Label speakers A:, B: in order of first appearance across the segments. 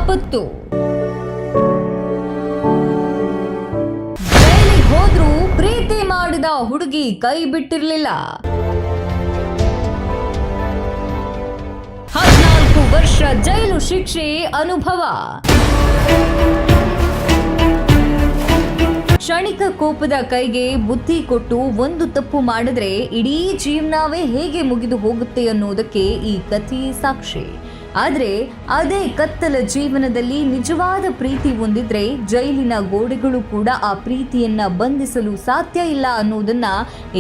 A: ನಾಪತ್ತು. ಜೈಲಿಗೆ ಹೋದ್ರೂ ಪ್ರೀತಿ ಮಾಡಿದ ಹುಡುಗಿ ಕೈ ಬಿಟ್ಟಿರ್ಲಿಲ್ಲ. 14 ವರ್ಷ ಜೈಲು ಶಿಕ್ಷೆ ಅನುಭವ. ಕ್ಷಣಿಕ ಕೋಪದ ಕೈಗೆ ಬುದ್ಧಿ ಕೊಟ್ಟು ಒಂದು ತಪ್ಪು ಮಾಡಿದ್ರೆ ಇಡೀ ಜೀವನವೇ ಹೇಗೆ ಮುಗಿದು ಹೋಗುತ್ತೆ ಅನ್ನೋದಕ್ಕೆ ಈ ಕಥೆ ಸಾಕ್ಷಿ. ಆದ್ರೆ ಅದೇ ಕತ್ತಲ ಜೀವನದಲ್ಲಿ ನಿಜವಾದ ಪ್ರೀತಿ ಹೊಂದಿದ್ರೆ ಜೈಲಿನ ಗೋಡೆಗಳು ಕೂಡ ಆ ಪ್ರೀತಿಯನ್ನ ಬಂಧಿಸಲು ಸಾಧ್ಯ ಇಲ್ಲ ಅನ್ನೋದನ್ನ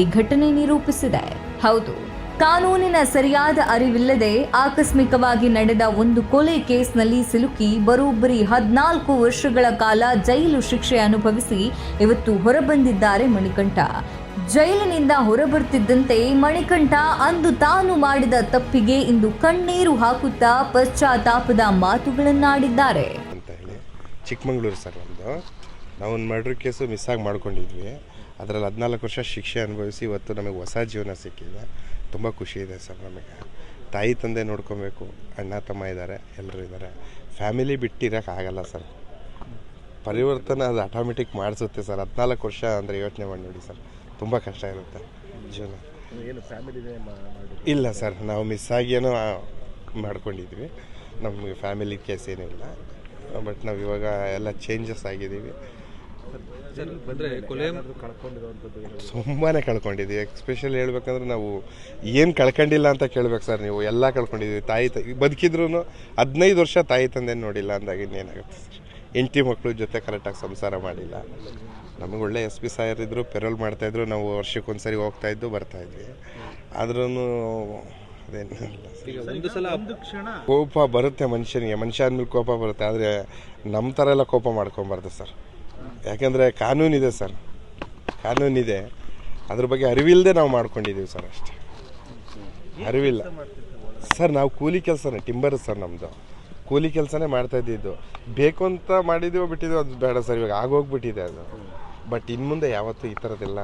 A: ಈ ಘಟನೆ ನಿರೂಪಿಸಿದೆ. ಹೌದು, ಕಾನೂನಿನ ಸರಿಯಾದ ಅರಿವಿಲ್ಲದೆ ಆಕಸ್ಮಿಕವಾಗಿ ನಡೆದ ಒಂದು ಕೊಲೆ ಕೇಸ್ನಲ್ಲಿ ಸಿಲುಕಿ ಬರೋಬ್ಬರಿ 14 ವರ್ಷಗಳ ಕಾಲ ಜೈಲು ಶಿಕ್ಷೆ ಅನುಭವಿಸಿ ಇವತ್ತು ಹೊರಬಂದಿದ್ದಾರೆ ಮಣಿಕಂಠ. ಜೈಲಿನಿಂದ ಹೊರಬರ್ತಿದ್ದಂತೆ ಮಣಿಕಂಠ ಅಂದು ತಾನು ಮಾಡಿದ ತಪ್ಪಿಗೆ ಇಂದು ಕಣ್ಣೀರು ಹಾಕುತ್ತಾ ಪಶ್ಚಾತ್ತಾಪದ ಮಾತುಗಳನ್ನಾಡಿದ್ದಾರೆ.
B: ಚಿಕ್ಕಮಗಳೂರು ಸರ್, ನಾವು ಒಂದು ಮರ್ಡರ್ ಕೇಸು ಮಿಸ್ ಆಗಿ ಮಾಡ್ಕೊಂಡಿದ್ವಿ. ಅದರಲ್ಲಿ 14 ವರ್ಷ ಶಿಕ್ಷೆ ಅನುಭವಿಸಿ ಇವತ್ತು ನಮಗೆ ಹೊಸ ಜೀವನ ಸಿಕ್ಕಿದೆ. ತುಂಬ ಖುಷಿ ಇದೆ ಸರ್. ನಮಗೆ ತಾಯಿ ತಂದೆ ನೋಡ್ಕೊಬೇಕು, ಅಣ್ಣ ತಮ್ಮ ಇದ್ದಾರೆ, ಎಲ್ಲರೂ ಇದ್ದಾರೆ. ಫ್ಯಾಮಿಲಿ ಬಿಟ್ಟಿರೋಕ್ಕಾಗಲ್ಲ ಸರ್. ಪರಿವರ್ತನೆ ಅದು ಆಟೋಮೆಟಿಕ್ ಮಾಡಿಸುತ್ತೆ ಸರ್. 14 ವರ್ಷ ಅಂದರೆ ಯೋಚನೆ ಮಾಡಿ ನೋಡಿ ಸರ್, ತುಂಬ ಕಷ್ಟ ಇರುತ್ತೆ ಜೀವನ.
C: ಏನು ಫ್ಯಾಮಿಲಿ
B: ಇಲ್ಲ ಸರ್, ನಾವು ಮಿಸ್ ಆಗಿ ಏನೋ ಮಾಡ್ಕೊಂಡಿದ್ವಿ. ನಮಗೆ ಫ್ಯಾಮಿಲಿ ಕೇಸ್ ಏನಿಲ್ಲ. ಬಟ್ ನಾವು ಇವಾಗ ಎಲ್ಲ ಚೇಂಜಸ್ ಆಗಿದ್ದೀವಿ. ತುಂಬಾ ಕಳ್ಕೊಂಡಿದ್ದೀವಿ. ಎಸ್ಪೆಷಲಿ ಹೇಳ್ಬೇಕಂದ್ರೆ ನಾವು ಏನು ಕಳ್ಕೊಂಡಿಲ್ಲ ಅಂತ ಕೇಳ್ಬೇಕು ಸರ್. ನೀವು ಎಲ್ಲ ಕಳ್ಕೊಂಡಿದ್ದೀವಿ. ಬದುಕಿದ್ರು 15 ವರ್ಷ ತಾಯಿ ತಂದೆ ನೋಡಿಲ್ಲ ಅಂದಾಗ ಇನ್ನೇನಾಗುತ್ತೆ ಸರ್. ಹೆಂಡತಿ ಮಕ್ಕಳು ಜೊತೆ ಕರೆಕ್ಟಾಗಿ ಸಂಸಾರ ಮಾಡಿಲ್ಲ. ನಮಗೆ ಒಳ್ಳೆ SP ಸಾಯರ್ ಇದ್ದರು, ಪೆರೋಲ್ ಮಾಡ್ತಾಯಿದ್ರು. ನಾವು ವರ್ಷಕ್ಕೊಂದ್ಸರಿ ಹೋಗ್ತಾಯಿದ್ದು ಬರ್ತಾಯಿದ್ವಿ. ಆದ್ರೂ ಕೋಪ ಬರುತ್ತೆ ಮನುಷ್ಯನಿಗೆ. ಮನುಷ್ಯ ಅಂದ್ಮೇಲೆ ಕೋಪ ಬರುತ್ತೆ. ಆದರೆ ನಮ್ಮ ಥರ ಎಲ್ಲ ಕೋಪ ಮಾಡ್ಕೊಬಾರ್ದು ಸರ್. ಯಾಕೆಂದರೆ ಕಾನೂನಿದೆ ಸರ್, ಕಾನೂನಿದೆ. ಅದ್ರ ಬಗ್ಗೆ ಅರಿವಿಲ್ಲದೆ ನಾವು ಮಾಡ್ಕೊಂಡಿದ್ದೀವಿ ಸರ್. ಅಷ್ಟೇ, ಅರಿವಿಲ್ಲ ಸರ್. ನಾವು ಕೂಲಿ ಕೆಲಸನೇ, ಟಿಂಬರ್ ಸರ್, ನಮ್ಮದು ಕೂಲಿ ಕೆಲಸನೇ ಮಾಡ್ತಾಯಿದ್ದು. ಬೇಕು ಅಂತ ಮಾಡಿದ್ದೀವೋ ಬಿಟ್ಟಿದ್ದೀವೋ ಅದು ಬೇಡ ಸರ್. ಇವಾಗ ಆಗೋಗ್ಬಿಟ್ಟಿದೆ ಅದು. ಬಟ್ ಇನ್ನು ಮುಂದೆ ಯಾವತ್ತೂ ಈ ಥರದ್ದೆಲ್ಲ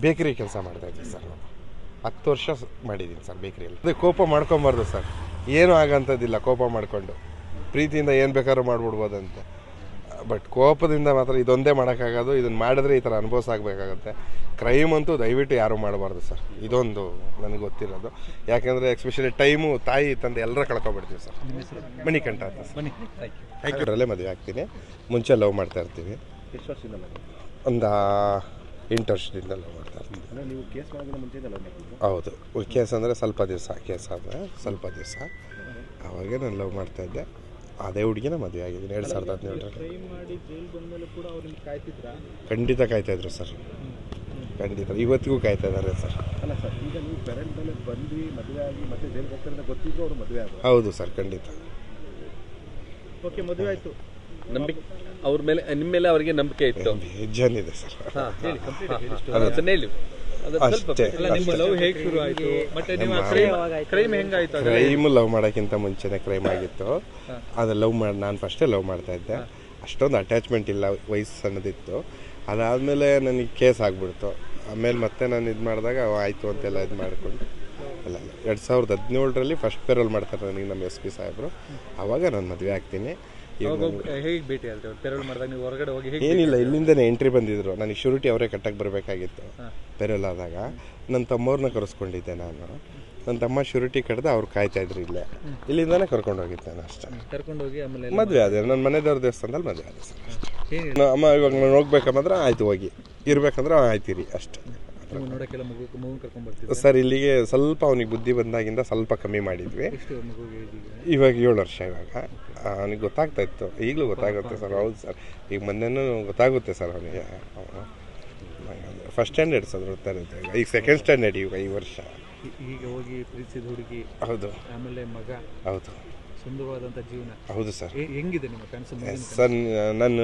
B: ಬೇಕ್ರಿ ಕೆಲಸ ಮಾಡ್ತಾಯಿದ್ದೀವಿ ಸರ್. ನಾವು 10 ವರ್ಷ ಮಾಡಿದ್ದೀನಿ ಸರ್ ಬೇಕ್ರಿಯಲ್ಲಿ. ಅದೇ ಕೋಪ ಮಾಡ್ಕೊಬಾರ್ದು ಸರ್. ಏನೂ ಆಗೋಂಥದ್ದಿಲ್ಲ ಕೋಪ ಮಾಡಿಕೊಂಡು. ಪ್ರೀತಿಯಿಂದ ಏನು ಬೇಕಾದ್ರೂ ಮಾಡ್ಬಿಡ್ಬೋದಂತೆ. ಬಟ್ ಕೋಪದಿಂದ ಮಾತ್ರ ಇದೊಂದೇ ಮಾಡೋಕ್ಕಾಗೋದು. ಇದನ್ನು ಮಾಡಿದ್ರೆ ಈ ಥರ ಅನುಭವಿಸಾಗಬೇಕಾಗತ್ತೆ. ಕ್ರೈಮ್ ಅಂತೂ ದಯವಿಟ್ಟು ಯಾರೂ ಮಾಡಬಾರ್ದು ಸರ್. ಇದೊಂದು ನನಗೆ ಗೊತ್ತಿರೋದು. ಯಾಕೆಂದರೆ ಎಸ್ಪೆಷಲಿ ಟೈಮು, ತಾಯಿ ತಂದೆ ಎಲ್ಲರ ಕಳ್ಕೊಬಿಡ್ತೀವಿ ಸರ್. ಮಣಿಕಂಠ ಅಂತ ಸರ್. ಥ್ಯಾಂಕ್ ಮದುವೆ ಆಗ್ತೀನಿ. ಮುಂಚೆ ಲವ್ ಮಾಡ್ತಾ ಇರ್ತೀವಿ.
C: ಎಷ್ಟು ವರ್ಷದಿಂದ
B: ಒಂದು 8 ವರ್ಷದಿಂದ ಲವ್ ಮಾಡ್ತಾ ಇರ್ತೀವಿ.
C: ನೀವು ಕೇಸ್ ಮಾಡೋದನ್ನ ಮುಂಚೆ ಲವ್ ಮಾಡ್ತೀವಿ?
B: ಹೌದು, ಕೇಸ್ ಅಂದರೆ ಸ್ವಲ್ಪ ದಿವಸ, ಕೇಸ್ ಆದರೆ ಸ್ವಲ್ಪ ದಿವಸ. ಆವಾಗೇ ನಾನು ಲವ್ ಮಾಡ್ತಾಯಿದ್ದೆ. ಅದೇ ಹುಡುಗಿನ ಮದುವೆ ಆಗಿದ್ದೀನಿ 2017ರಲ್ಲಿ. ಖಂಡಿತ ಕಾಯ್ತಾಯಿದ್ರು ಸರ್, ಖಂಡಿತ. ಇವತ್ತಿಗೂ ಕಾಯ್ತಾ ಇದ್ದಾರೆ ಸರ್.
C: ಅಲ್ಲ ಸರ್, ಈಗ ನೀವು ಪೇರೆಂಟ್ ಮೇಲೆ ಬಂದು ಮದುವೆ ಆಗಿ ಮತ್ತೆ ಜೈಲಿಗೆ ಹೋಗ್ತಾರೆ ಗೊತ್ತಿದ್ರು ಅವರು ಮದುವೆ ಆಗ?
B: ಹೌದು ಸರ್, ಖಂಡಿತ.
C: ಓಕೆ, ಮದುವೆ ಆಯಿತು.
D: ನಂಬಿಕೆ ಅವ್ರ ಮೇಲೆ, ನಿಮ್ಮ ಮೇಲೆ ಅವರಿಗೆ ನಂಬಿಕೆ ಇತ್ತು?
B: ಹೆಜ್ಜನಿದೆ ಸರ್. ಕ್ರೈಮ್ ಲವ್ ಮಾಡೋಕ್ಕಿಂತ ಮುಂಚೆನೇ ಕ್ರೈಮ್ ಆಗಿತ್ತು. ಅದು ಲವ್ ಮಾಡಿ ನಾನು ಫಸ್ಟೇ ಲವ್ ಮಾಡ್ತಾ ಇದ್ದೆ. ಅಷ್ಟೊಂದು ಅಟ್ಯಾಚ್ಮೆಂಟ್ ಇಲ್ಲ, ವಯಸ್ಸು ಸಣ್ಣದಿತ್ತು. ಅದಾದಮೇಲೆ ನನಗೆ ಕೇಸ್ ಆಗಿಬಿಡ್ತು. ಆಮೇಲೆ ಮತ್ತೆ ನಾನು ಇದು ಮಾಡಿದಾಗ ಆಯಿತು ಅಂತೆಲ್ಲ ಇದು ಮಾಡಿಕೊಂಡು ಎಲ್ಲ 2017ರಲ್ಲಿ ಫಸ್ಟ್ ಪೇರೋಲ್ ಮಾಡ್ತಾರೆ ನನಗೆ ನಮ್ಮ SP ಸಾಹೇಬರು. ಆವಾಗ ನಾನು ಮದುವೆ ಆಗ್ತೀನಿ. ಏನಿಲ್ಲ, ಇಲ್ಲಿಂದನೇ ಎಂಟ್ರಿ ಬಂದಿದ್ರು. ನನಗೆ ಶ್ಯೂರಿಟಿ ಅವರೇ ಕಟ್ಟಕ್ಕೆ ಬರಬೇಕಾಗಿತ್ತು. ಪೇರೋಲ್ ಆದಾಗ ನನ್ನ ತಮ್ಮವ್ರನ್ನ ಕರೆಸ್ಕೊಂಡಿದ್ದೆ ನಾನು. ನನ್ನ ತಮ್ಮ ಶ್ಯೂರಿಟಿ ಕಟ್ಟಿದೆ, ಅವ್ರು ಕಾಯ್ತಾಯಿದ್ರು ಇಲ್ಲೇ. ಇಲ್ಲಿಂದಾನೇ ಕರ್ಕೊಂಡು ಹೋಗಿದ್ದೆ ನಾನು. ಅಷ್ಟೇ ಕರ್ಕೊಂಡೋಗಿ ಆಮೇಲೆ ಮದುವೆ ಆದೆ. ನನ್ನ ಮನೆದೇವ್ರ ದೇವಸ್ಥಾನದಲ್ಲಿ ಮದುವೆ ಆದೆ ಸರ್. ಅಷ್ಟೇ. ಅಮ್ಮ ಇವಾಗ ನಾನು ಹೋಗ್ಬೇಕಂದ್ರೆ ಆಯ್ತು, ಹೋಗಿ ಇರ್ಬೇಕಂದ್ರೆ ಆಯ್ತೀರಿ ಅಷ್ಟೇ ಸರ್. ಇಲ್ಲಿಗೆ ಸ್ವಲ್ಪ ಅವನಿಗೆ ಬುದ್ಧಿ ಬಂದಾಗಿಂದ ಸ್ವಲ್ಪ ಕಮ್ಮಿ ಮಾಡಿದ್ವಿ. ಇವಾಗ 7 ವರ್ಷ. ಇವಾಗ ಅವನಿಗೆ ಗೊತ್ತಾಗ್ತಾ ಇತ್ತು, ಈಗಲೂ ಗೊತ್ತಾಗುತ್ತೆ ಸರ್. ಹೌದು ಸರ್, ಈಗ ಮೊನ್ನೆನೂ ಗೊತ್ತಾಗುತ್ತೆ ಸರ್ ಅವನಿಗೆ. ಫಸ್ಟ್ ಸ್ಟ್ಯಾಂಡರ್ಡ್ ಸರ್, ಓದ್ತಾ ಇರುತ್ತೆ. ಈಗ ಸೆಕೆಂಡ್ ಸ್ಟ್ಯಾಂಡರ್ಡ್ ಇವಾಗ ಈ ವರ್ಷ.
C: ಈಗ ಹೋಗಿ ಪ್ರೀತಿಸಿದ ಹುಡುಗಿ,
B: ಹೌದು,
C: ಆಮೇಲೆ ಮಗ,
B: ಹೌದು,
C: ಸುಂದರವಾದಂಥ ಜೀವನ.
B: ಹೌದು ಸರ್.
C: ಹೆಂಗಿದೆ ನಿಮ್ಮ ಕನಸು?
B: ಸರ್, ನಾನು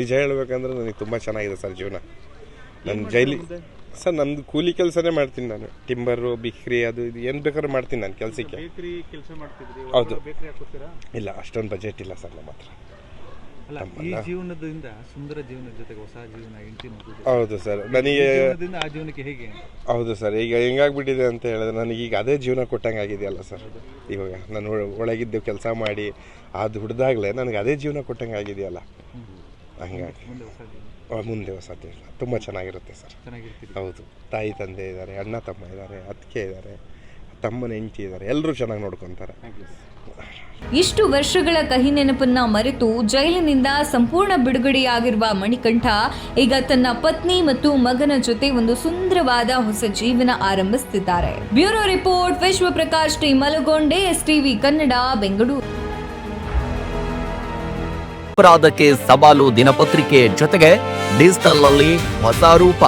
B: ನಿಜ ಹೇಳ್ಬೇಕಂದ್ರೆ ನನಗೆ ತುಂಬ ಚೆನ್ನಾಗಿದೆ ಸರ್ ಜೀವನ. ನನ್ನ ಜೈಲಿ ಸರ್, ನಮ್ಮದು ಕೂಲಿ ಕೆಲಸನೇ ಮಾಡ್ತೀನಿ ನಾನು. ಟಿಂಬರು, ಬಿಕ್ರಿ, ಅದು ಇದು ಏನು ಬೇಕಾದ್ರೂ ಮಾಡ್ತೀನಿ ನಾನು ಕೆಲಸಕ್ಕೆ.
C: ಕೆಲಸ ಮಾಡ್ತಿದ್ರಿ?
B: ಹೌದು.
C: ಬೇಕ್ರಿ ಹಾಕೋತೀರಾ?
B: ಇಲ್ಲ, ಅಷ್ಟೊಂದು ಬಜೆಟ್ ಇಲ್ಲ ಸರ್ ನಮ್ಮ ಹತ್ರ.
E: ಅಲ್ಲ ಈ ಜೀವನದಿಂದ ಸುಂದರ ಜೀವನದ ಜೊತೆಗೆ ಹೊಸ ಜೀವನ ಹೆಂಡತಿ ಮಗು
B: ಹೌದು ಸರ್ ನನಗೆ
E: ಜೀವನದಿಂದ ಆ ಜೀವನಕ್ಕೆ ಹೇಗೆ
B: ಹೌದು ಸರ್ ಈಗ ಹೆಂಗಾಗ್ಬಿಟ್ಟಿದೆ ಅಂತ ಹೇಳಿದ್ರೆ ನನಗೆ ಈಗ ಅದೇ ಜೀವನ ಕೊಟ್ಟಂಗೆ ಆಗಿದೆಯಲ್ಲ ಸರ್. ಇವಾಗ ನಾನು ಒಳಗಿದ್ದು ಕೆಲಸ ಮಾಡಿ ಅದು ಹುಡ್ದಾಗಲೇ ನನಗೆ ಅದೇ ಜೀವನ ಕೊಟ್ಟಂಗೆ ಆಗಿದೆಯಲ್ಲ, ಹಂಗಾಗಿ
E: ಮುಂದೆ ಹೊಸ ಜೀವನ
B: ಮುಂದೆ ಹೊಸ ಜೀವನ ತುಂಬ ಚೆನ್ನಾಗಿರುತ್ತೆ ಸರ್.
E: ಚೆನ್ನಾಗಿರ್ತೀರಿ.
B: ಹೌದು, ತಾಯಿ ತಂದೆ ಇದ್ದಾರೆ, ಅಣ್ಣ ತಮ್ಮ ಇದ್ದಾರೆ, ಅತ್ತಿಗೆ ಇದ್ದಾರೆ, ತಮ್ಮನ ಹೆಂಡತಿ ಇದ್ದಾರೆ, ಎಲ್ಲರೂ ಚೆನ್ನಾಗಿ ನೋಡ್ಕೊತಾರೆ.
A: ಇಷ್ಟು ವರ್ಷಗಳ ಕಹಿ ನೆನಪನ್ನ ಮರೆತು ಜೈಲಿನಿಂದ ಸಂಪೂರ್ಣ ಬಿಡುಗಡೆಯಾಗಿರುವ ಮಣಿಕಂಠ ಈಗ ತನ್ನ ಪತ್ನಿ ಮತ್ತು ಮಗನ ಜೊತೆ ಒಂದು ಸುಂದರವಾದ ಹೊಸ ಜೀವನ ಆರಂಭಿಸುತ್ತಿದ್ದಾರೆ. Bureau report, Vishwaprakash T Malagonde, STV Kannada, Bengaluru.
F: ಅಪರಾಧಕ್ಕೆ ಸವಾಲು ದಿನಪತ್ರಿಕೆ ಜೊತೆಗೆ ಡಿಜಿಟಲ್ ನಲ್ಲಿ ಹೊಸ ರೂಪ